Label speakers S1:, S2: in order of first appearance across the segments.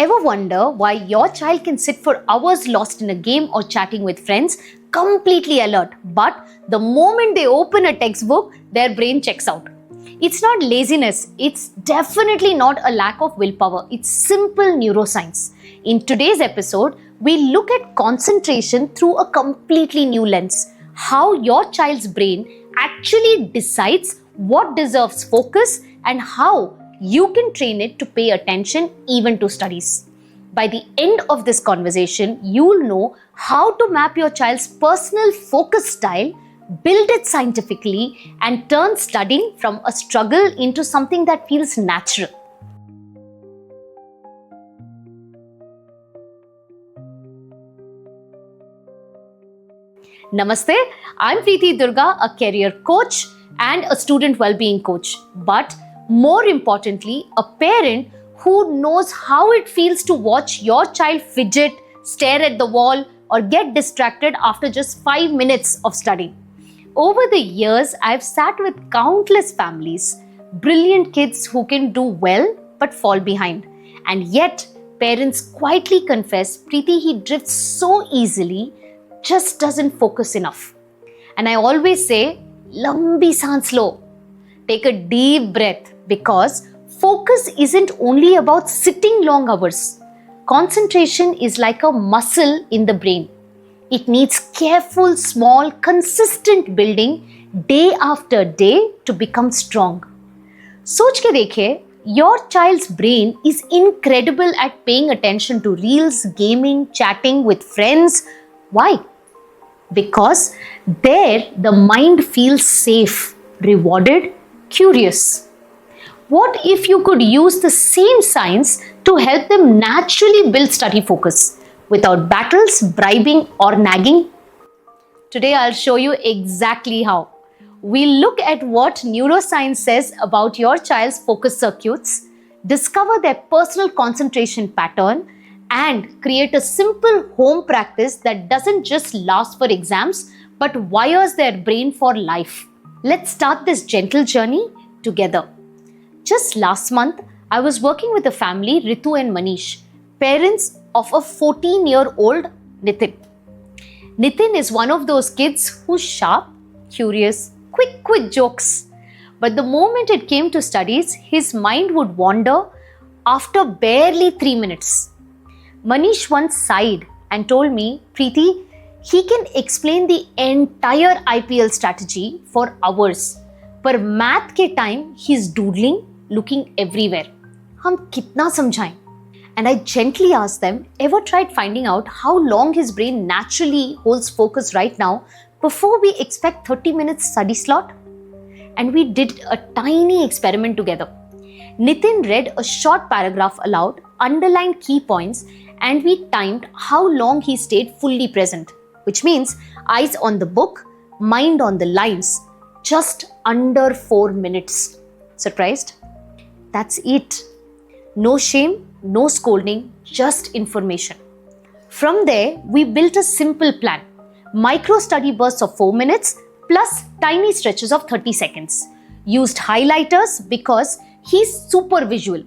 S1: Ever wonder why your child can sit for hours lost in a game or chatting with friends, completely alert, but the moment they open a textbook, their brain checks out? It's not laziness, it's definitely not a lack of willpower, it's simple neuroscience. In today's episode, we look at concentration through a completely new lens. How your child's brain actually decides what deserves focus and how you can train it to pay attention even to studies. By the end of this conversation, you'll know how to map your child's personal focus style, build it scientifically, and turn studying from a struggle into something that feels natural. Namaste, I'm Preeti Durga, a career coach and a student well-being coach. But more importantly, a parent who knows how it feels to watch your child fidget, stare at the wall, or get distracted after just 5 minutes of studying. Over the years, I've sat with countless families, brilliant kids who can do well but fall behind. And yet, parents quietly confess, Preeti, he drifts so easily, just doesn't focus enough. And I always say, lambi saans lo. Take a deep breath, because focus isn't only about sitting long hours. Concentration is like a muscle in the brain. It needs careful, small, consistent building day after day to become strong. सोच के देखिए, your child's brain is incredible at paying attention to reels, gaming, chatting with friends. Why? Because there the mind feels safe, rewarded, curious. What if you could use the same science to help them naturally build study focus without battles, bribing, or nagging? Today I'll show you exactly how. We'll look at what neuroscience says about your child's focus circuits, discover their personal concentration pattern, and create a simple home practice that doesn't just last for exams but wires their brain for life. Let's start this gentle journey together. Just last month, I was working with a family, Ritu and Manish, parents of a 14-year-old Nitin. Nitin is one of those kids who's sharp, curious, quick with jokes. But the moment it came to studies, his mind would wander after barely 3 minutes. Manish once sighed and told me, Preeti, he can explain the entire IPL strategy for hours. पर math के time he's doodling, looking everywhere. हम कितना समझाएं? And I gently asked them, ever tried finding out how long his brain naturally holds focus right now before we expect 30 minutes study slot? And we did a tiny experiment together. Nitin read a short paragraph aloud, underlined key points, and we timed how long he stayed fully present, which means eyes on the book, mind on the lines, just under 4 minutes. Surprised? That's it. No shame, no scolding, just information. From there, we built a simple plan. Micro study bursts of 4 minutes plus tiny stretches of 30 seconds. Used highlighters because he's super visual.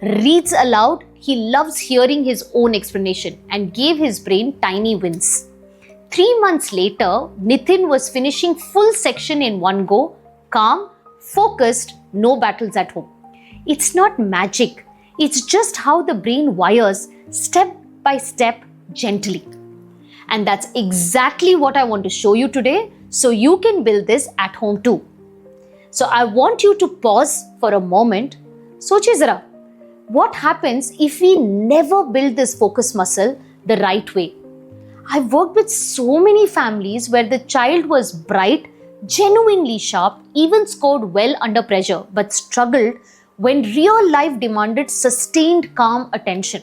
S1: Reads aloud, he loves hearing his own explanation, and gave his brain tiny wins. 3 months later, Nitin was finishing full section in one go, calm, focused, no battles at home. It's not magic. It's just how the brain wires step by step gently. And that's exactly what I want to show you today, so you can build this at home too. So I want you to pause for a moment. सोचिए जरा, what happens if we never build this focus muscle the right way? I've worked with so many families where the child was bright, genuinely sharp, even scored well under pressure, but struggled when real life demanded sustained calm attention.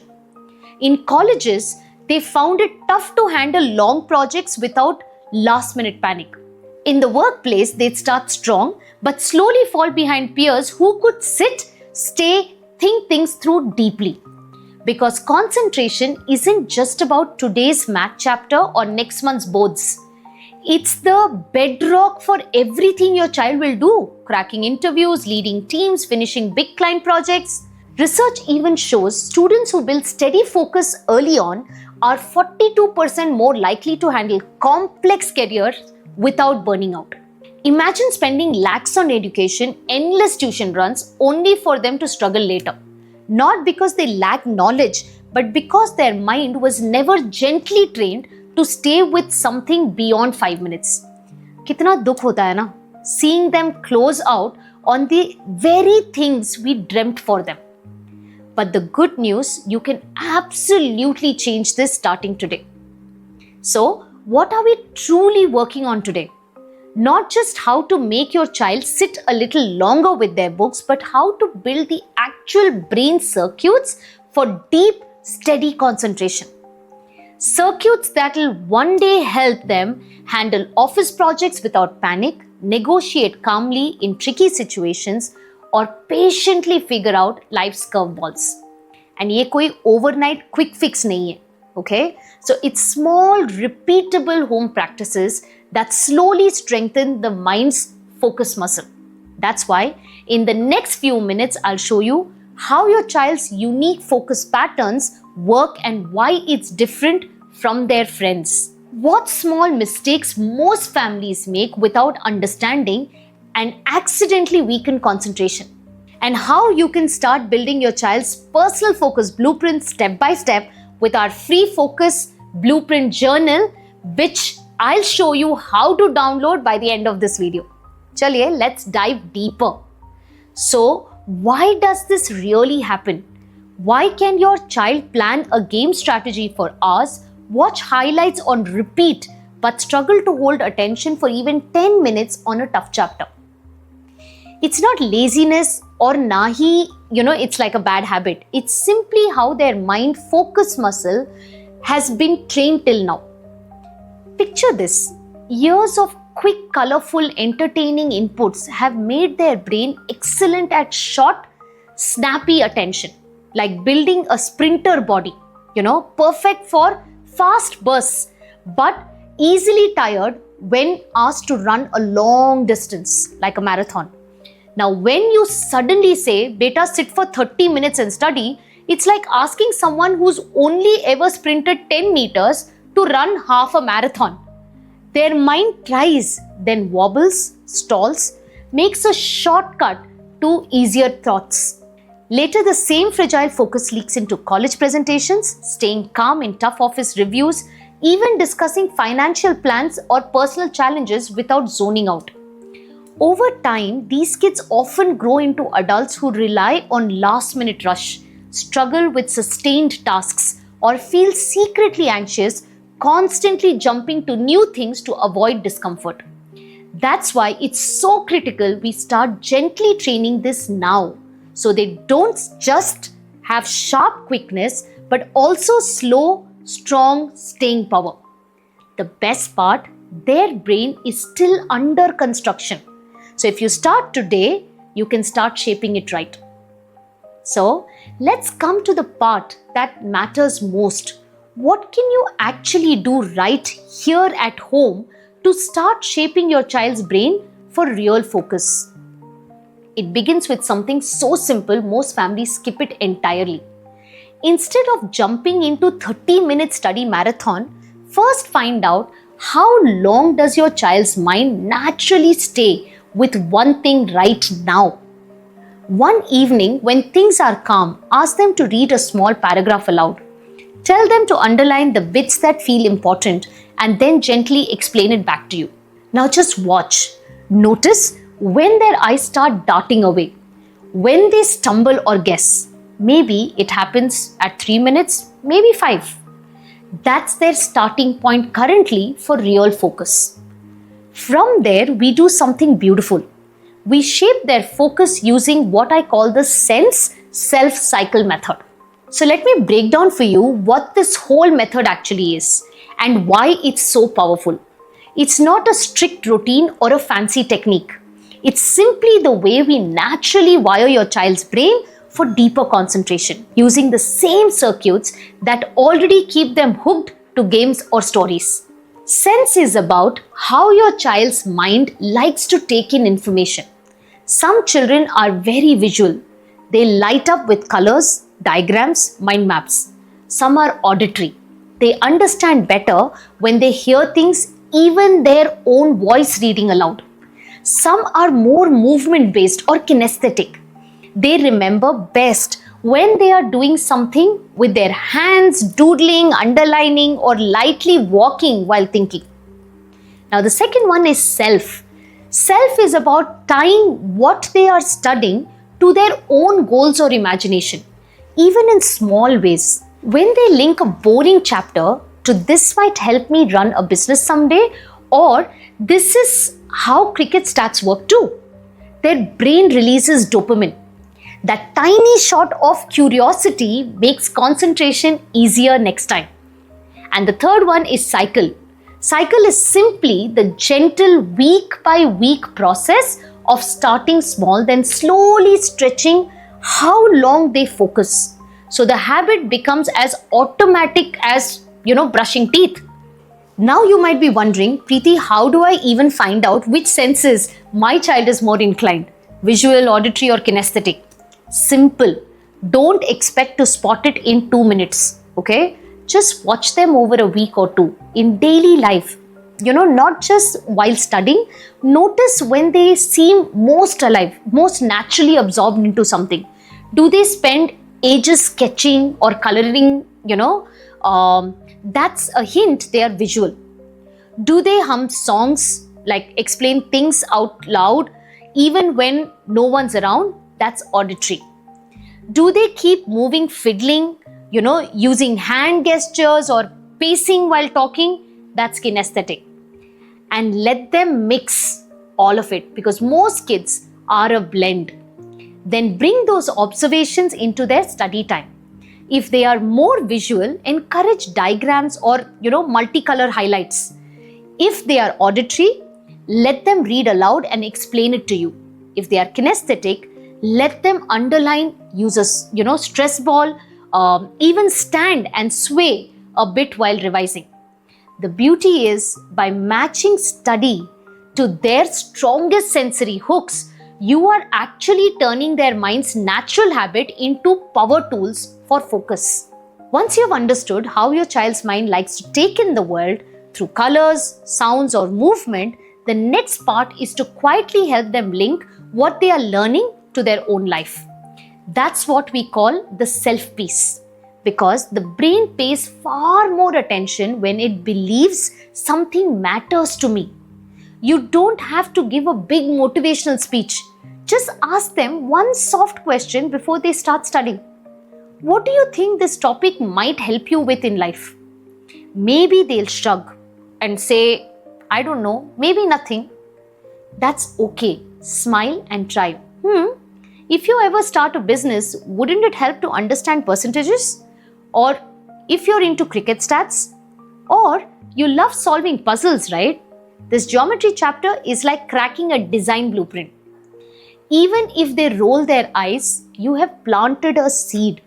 S1: In colleges, they found it tough to handle long projects without last-minute panic. In the workplace, they'd start strong, but slowly fall behind peers who could sit, stay, think things through deeply. Because concentration isn't just about today's math chapter or next month's boards. It's the bedrock for everything your child will do. Cracking interviews, leading teams, finishing big client projects. Research even shows students who build steady focus early on are 42% more likely to handle complex careers without burning out. Imagine spending lakhs on education, endless tuition runs, only for them to struggle later. Not because they lack knowledge, but because their mind was never gently trained to stay with something beyond 5 minutes. कितना दुख होता है ना, seeing them close out on the very things we dreamt for them. But the good news, you can absolutely change this starting today. So, what are we truly working on today? Not just how to make your child sit a little longer with their books, but how to build the actual brain circuits for deep, steady concentration. Circuits that will one day help them handle office projects without panic, negotiate calmly in tricky situations, or patiently figure out life's curveballs. And ये कोई overnight quick fix नहीं है, okay? So it's small, repeatable home practices that slowly strengthen the mind's focus muscle. That's why in the next few minutes, I'll show you how your child's unique focus patterns work and why it's different from their friends. What small mistakes most families make without understanding and accidentally weaken concentration. And how you can start building your child's personal focus blueprint step by step with our free focus blueprint journal, which I'll show you how to download by the end of this video. Chaliye, let's dive deeper. So, why does this really happen? Why can your child plan a game strategy for hours, watch highlights on repeat, but struggle to hold attention for even 10 minutes on a tough chapter? It's not laziness or nahi, it's like a bad habit. It's simply how their mind focus muscle has been trained till now. Picture this. Years of quick, colorful, entertaining inputs have made their brain excellent at short, snappy attention, like building a sprinter body, perfect for fast bursts, but easily tired when asked to run a long distance, like a marathon. Now, when you suddenly say, beta, sit for 30 minutes and study, it's like asking someone who's only ever sprinted 10 meters to run half a marathon. Their mind tries, then wobbles, stalls, makes a shortcut to easier thoughts. Later, the same fragile focus leaks into college presentations, staying calm in tough office reviews, even discussing financial plans or personal challenges without zoning out. Over time, these kids often grow into adults who rely on last-minute rush, struggle with sustained tasks, or feel secretly anxious, constantly jumping to new things to avoid discomfort. That's why it's so critical we start gently training this now, so they don't just have sharp quickness, but also slow, strong staying power. The best part, their brain is still under construction. So if you start today, you can start shaping it right. So let's come to the part that matters most. What can you actually do right here at home to start shaping your child's brain for real focus? It begins with something so simple, most families skip it entirely. Instead of jumping into 30-minute study marathon, first find out how long does your child's mind naturally stay with one thing right now. One evening, when things are calm, ask them to read a small paragraph aloud. Tell them to underline the bits that feel important and then gently explain it back to you. Now just watch. Notice when their eyes start darting away, when they stumble or guess. Maybe it happens at 3 minutes, maybe 5. That's their starting point currently for real focus. From there, we do something beautiful. We shape their focus using what I call the sense self cycle method. So let me break down for you what this whole method actually is and why it's so powerful. It's not a strict routine or a fancy technique. It's simply the way we naturally wire your child's brain for deeper concentration using the same circuits that already keep them hooked to games or stories. Sense is about how your child's mind likes to take in information. Some children are very visual. They light up with colors, diagrams, mind maps. Some are auditory. They understand better when they hear things, even their own voice reading aloud. Some are more movement based or kinesthetic. They remember best when they are doing something with their hands, doodling, underlining, or lightly walking while thinking. Now, the second one is self. Self is about tying what they are studying to their own goals or imagination, even in small ways. When they link a boring chapter to this might help me run a business someday, or this is how cricket stats work too, their brain releases dopamine. That tiny shot of curiosity makes concentration easier next time. And the third one is cycle. Cycle is simply the gentle week by week process of starting small, then slowly stretching how long they focus. So the habit becomes as automatic as, brushing teeth. Now you might be wondering, Preeti, how do I even find out which senses my child is more inclined? Visual, auditory, or kinesthetic? Simple. Don't expect to spot it in 2 minutes, okay? Just watch them over a week or two in daily life. Not just while studying. Notice when they seem most alive, most naturally absorbed into something. Do they spend ages sketching or coloring? That's a hint they are visual. Do they hum songs, like explain things out loud even when no one's around? That's auditory. Do they keep moving, fiddling, using hand gestures or pacing while talking? That's kinesthetic. And let them mix all of it, because most kids are a blend. Then bring those observations into their study time. If they are more visual, encourage diagrams or, multicolor highlights. If they are auditory, let them read aloud and explain it to you. If they are kinesthetic, let them underline, use a, stress ball, even stand and sway a bit while revising. The beauty is, by matching study to their strongest sensory hooks, you are actually turning their mind's natural habit into power tools for focus. Once you've understood how your child's mind likes to take in the world through colors, sounds, or movement, the next part is to quietly help them link what they are learning to their own life. That's what we call the self piece, because the brain pays far more attention when it believes something matters to me. You don't have to give a big motivational speech. Just ask them one soft question before they start studying. What do you think this topic might help you with in life? Maybe they'll shrug and say, I don't know, maybe nothing. That's okay. Smile and try. If you ever start a business, wouldn't it help to understand percentages? Or if you're into cricket stats? Or you love solving puzzles, right? This geometry chapter is like cracking a design blueprint. Even if they roll their eyes, you have planted a seed.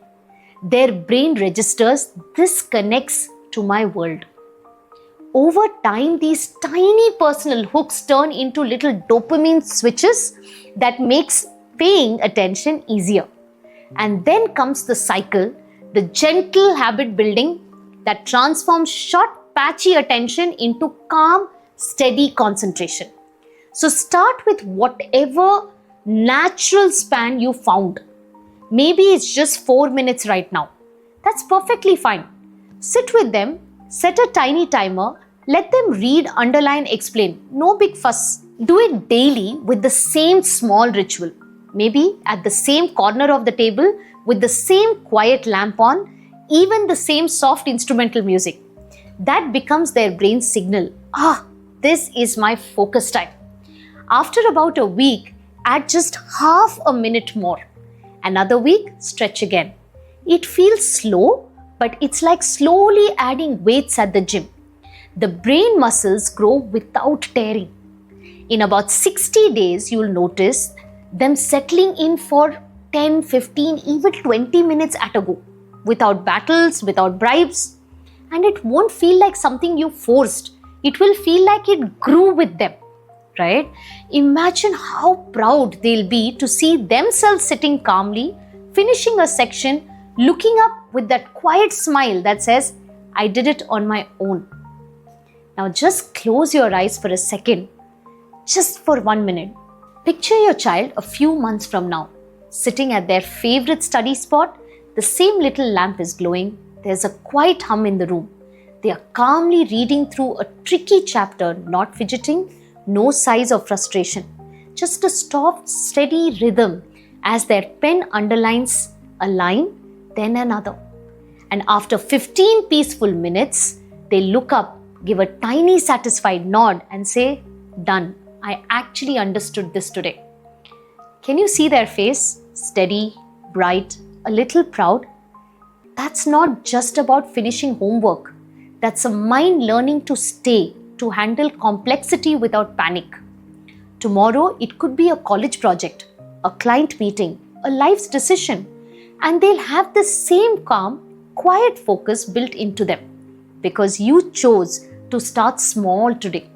S1: Their brain registers, this connects to my world. Over time, these tiny personal hooks turn into little dopamine switches that makes paying attention easier. And then comes the cycle, the gentle habit building that transforms short, patchy attention into calm, steady concentration. So start with whatever natural span you found. Maybe it's just 4 minutes right now. That's perfectly fine. Sit with them, set a tiny timer, let them read, underline, explain. No big fuss. Do it daily with the same small ritual. Maybe at the same corner of the table with the same quiet lamp on, even the same soft instrumental music. That becomes their brain's signal. This is my focus time. After about a week, add just half a minute more. Another week, stretch again. It feels slow, but it's like slowly adding weights at the gym. The brain muscles grow without tearing. In about 60 days, you'll notice them settling in for 10, 15, even 20 minutes at a go, without battles, without bribes. And it won't feel like something you forced. It will feel like it grew with them, right? Imagine how proud they'll be to see themselves sitting calmly, finishing a section, looking up with that quiet smile that says, I did it on my own. Now just close your eyes for a second, just for 1 minute. Picture your child a few months from now, sitting at their favorite study spot. The same little lamp is glowing. There's a quiet hum in the room. They are calmly reading through a tricky chapter, not fidgeting, no sighs of frustration. Just a soft, steady rhythm as their pen underlines a line, then another. And after 15 peaceful minutes, they look up, give a tiny satisfied nod and say, done. I actually understood this today. Can you see their face? Steady, bright, a little proud. That's not just about finishing homework. That's a mind learning to stay, to handle complexity without panic. Tomorrow, it could be a college project, a client meeting, a life's decision, and they'll have the same calm, quiet focus built into them because you chose to start small today.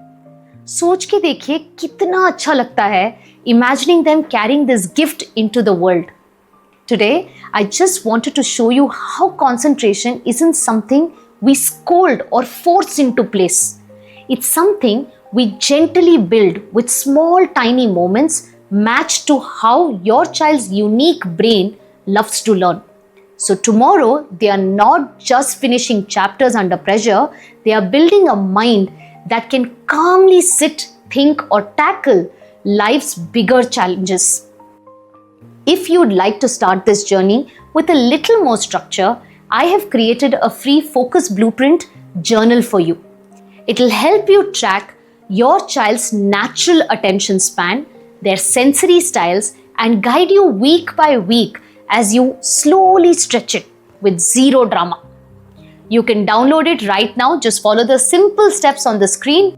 S1: सोच के देखिए कितना अच्छा लगता है imagining them carrying this gift into the world. Today, I just wanted to show you how concentration isn't something we scold or force into place. It's something we gently build with small tiny moments matched to how your child's unique brain loves to learn. So tomorrow, they are not just finishing chapters under pressure, they are building a mind that can calmly sit, think or tackle life's bigger challenges. If you'd like to start this journey with a little more structure, I have created a free focus blueprint journal for you. It'll help you track your child's natural attention span, their sensory styles, and guide you week by week as you slowly stretch it with zero drama. You can download it right now. Just follow the simple steps on the screen.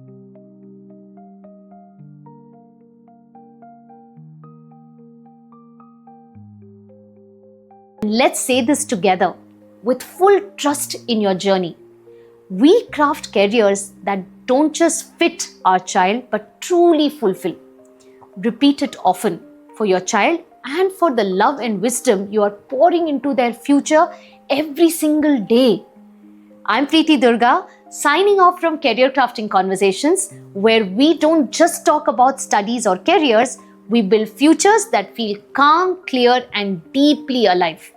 S1: Let's say this together with full trust in your journey. We craft careers that don't just fit our child but truly fulfill. Repeat it often for your child and for the love and wisdom you are pouring into their future every single day. I'm Preeti Durga, signing off from Career Crafting Conversations, where we don't just talk about studies or careers, we build futures that feel calm, clear, and deeply alive.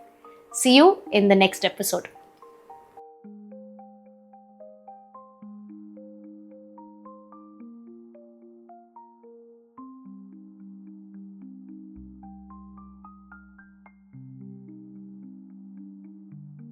S1: See you in the next episode.